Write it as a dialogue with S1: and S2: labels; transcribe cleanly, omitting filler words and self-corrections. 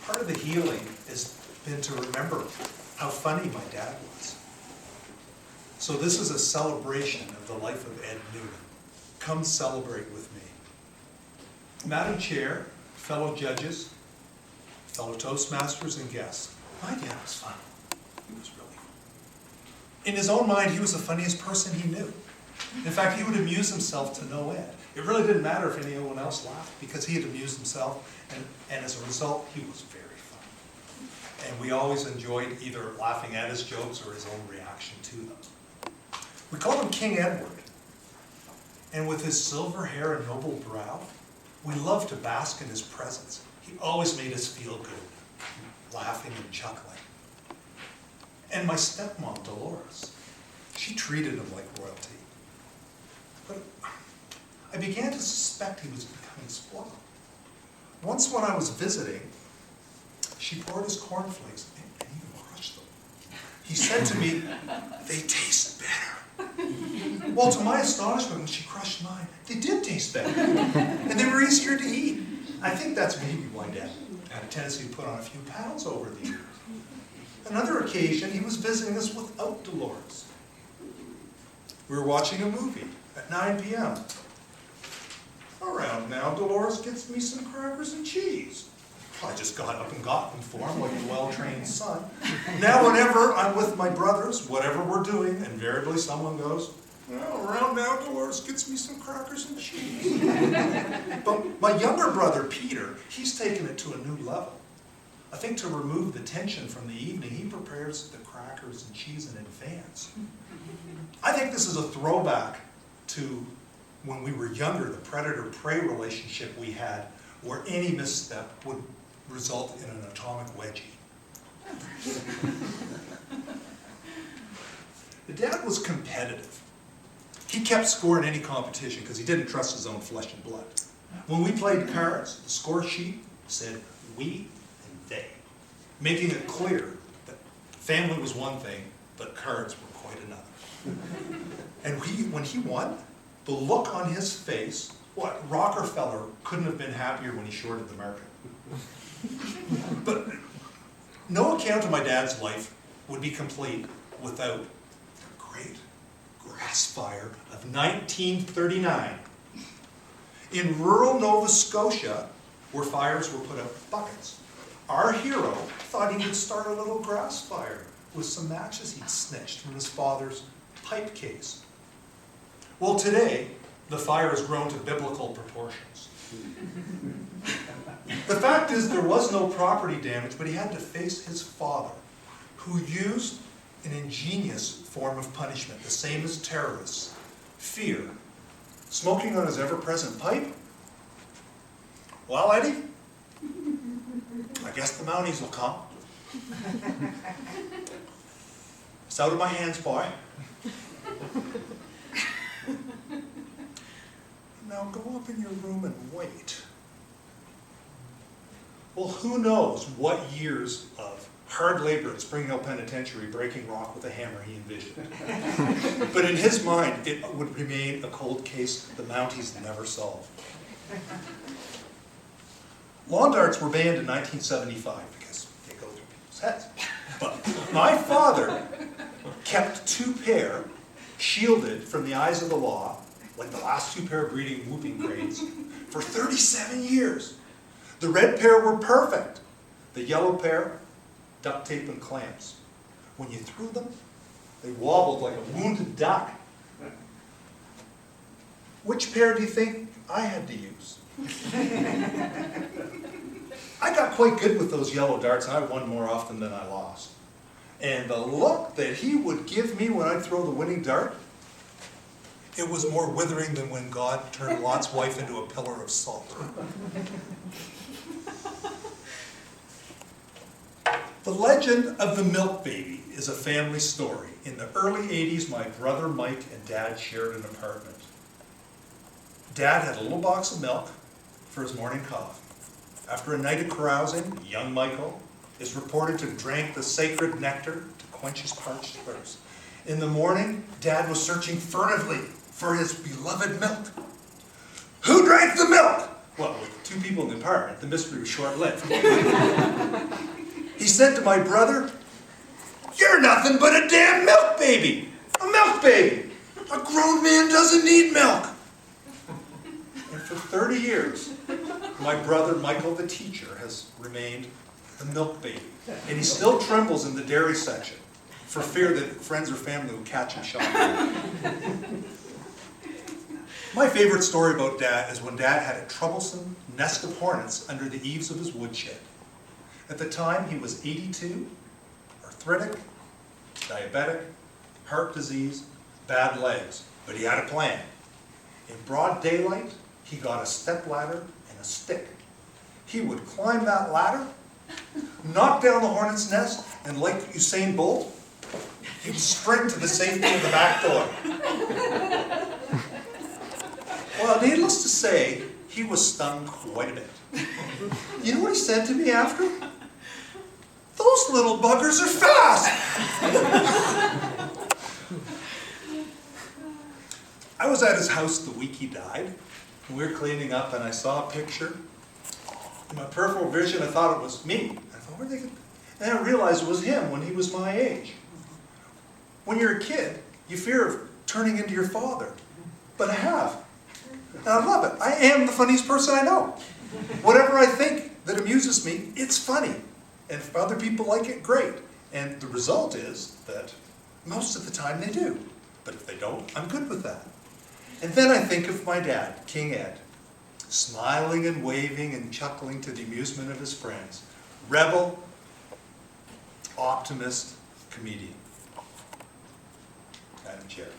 S1: Part of the healing has been to remember how funny my dad was. So this is a celebration of the life of Ed Noonan. Come celebrate with me. Madam Chair, fellow judges, fellow Toastmasters and guests, my dad was funny. He was really funny. In his own mind, he was the funniest person he knew. In fact, he would amuse himself to no end. It really didn't matter if anyone else laughed because he had amused himself, and as a result, he was very funny. And we always enjoyed either laughing at his jokes or his own reaction to them. We called him King Edward. And with his silver hair and noble brow, we loved to bask in his presence. He always made us feel good, laughing and chuckling. And my stepmom, Dolores, she treated him like royalty. But I began to suspect he was becoming spoiled. Once when I was visiting, she poured his cornflakes and even crushed them. He said to me, "They taste better." Well, to my astonishment, when she crushed mine, they did taste better. And they were easier to eat. I think that's maybe why Dad had a tendency to put on a few pounds over the years. Another occasion, he was visiting us without Dolores. We were watching a movie at 9 p.m. Around now, Dolores gets me some crackers and cheese. I just got up and got them for him like a well-trained son. Now whenever I'm with my brothers, whatever we're doing, invariably someone goes, "Well, around now, Dolores gets me some crackers and cheese." But my younger brother, Peter, he's taken it to a new level. I think to remove the tension from the evening, he prepares the crackers and cheese in advance. I think this is a throwback to when we were younger, the predator-prey relationship we had, where any misstep would result in an atomic wedgie. The dad was competitive. He kept score in any competition because he didn't trust his own flesh and blood. When we played cards, the score sheet said we and they, making it clear that family was one thing, but cards were quite another. And when he won, the look on his face, Rockefeller couldn't have been happier when he shorted the market. But no account of my dad's life would be complete without the great grass fire of 1939. In rural Nova Scotia, where fires were put out with buckets, our hero thought he would start a little grass fire with some matches he'd snitched from his father's pipe case. Well, today, the fire has grown to biblical proportions. The fact is, there was no property damage, but he had to face his father, who used an ingenious form of punishment, the same as terrorists: fear. Smoking on his ever-present pipe? Well, Eddie, I guess the Mounties will come. It's out of my hands, boy. Now go up in your room and wait. Well, who knows what years of hard labor at Spring Hill Penitentiary breaking rock with a hammer he envisioned. But in his mind, it would remain a cold case the Mounties never solve. Lawn darts were banned in 1975 because they go through people's heads. But my father kept 2 pair shielded from the eyes of the law, like the last 2 pair breeding whooping cranes, for 37 years. The red pair were perfect. The yellow pair, duct tape and clamps. When you threw them, they wobbled like a wounded duck. Which pair do you think I had to use? I got quite good with those yellow darts, and I won more often than I lost. And the look that he would give me when I'd throw the winning dart, it was more withering than when God turned Lot's wife into a pillar of salt. The legend of the milk baby is a family story. In the early 80s, my brother Mike and Dad shared an apartment. Dad had a little box of milk for his morning coffee. After a night of carousing, young Michael is reported to have drank the sacred nectar to quench his parched thirst. In the morning, Dad was searching furtively for his beloved milk. Who drank the milk? Well, with 2 people in the apartment, the mystery was short-lived. He said to my brother, "You're nothing but a damn milk baby. A milk baby. A grown man doesn't need milk." And for 30 years, my brother Michael, the teacher, has remained the milk baby. And he still trembles in the dairy section for fear that friends or family will catch him shopping. My favorite story about Dad is when Dad had a troublesome nest of hornets under the eaves of his woodshed. At the time, he was 82, arthritic, diabetic, heart disease, bad legs, but he had a plan. In broad daylight, he got a stepladder and a stick. He would climb that ladder, knock down the hornet's nest, and like Usain Bolt, he would sprint to the safety of the back door. Well, needless to say, he was stung quite a bit. You know what he said to me after? "Those little buggers are fast!" I was at his house the week he died. We were cleaning up and I saw a picture. In my peripheral vision, I thought it was me. I thought, where'd they get? And I realized it was him when he was my age. When you're a kid, you fear of turning into your father. But I have. And I love it. I am the funniest person I know. Whatever I think that amuses me, it's funny. And if other people like it, great. And the result is that most of the time they do. But if they don't, I'm good with that. And then I think of my dad, King Ed, smiling and waving and chuckling to the amusement of his friends. Rebel, optimist, comedian. Madam Chair.